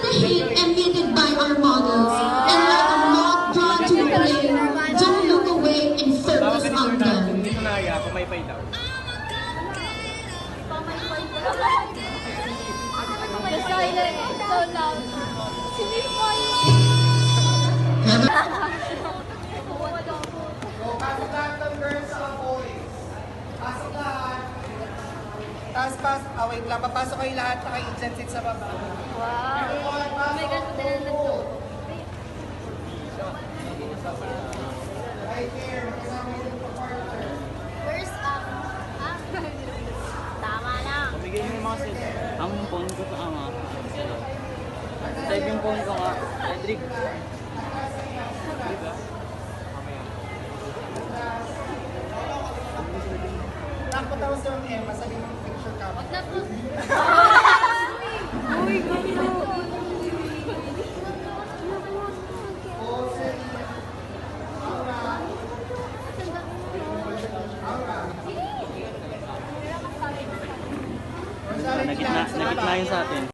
the hate emitted by our models, and like a moth drawn to the flame, don't look away and focus on them. Dito na kaya, pumaypay daw. The silence is so loud. Sinipay! Pasok lahat ng girls sa boys. Pasok lahat. Wait lang. Papasok kayo lahat. Naka-incentive sa baba. Wow! Oh my God, pati na to. Right here. Kasama yung partner. Where's Tama lang. Pamigay mo yung mga set. Ang phone ko sa ama. Type yung phone ko nga. Cedric. Takot ako sa Emma. Sabi mo picture ka. Wag na po. Uy, ganda. Nagitna yun sa atin.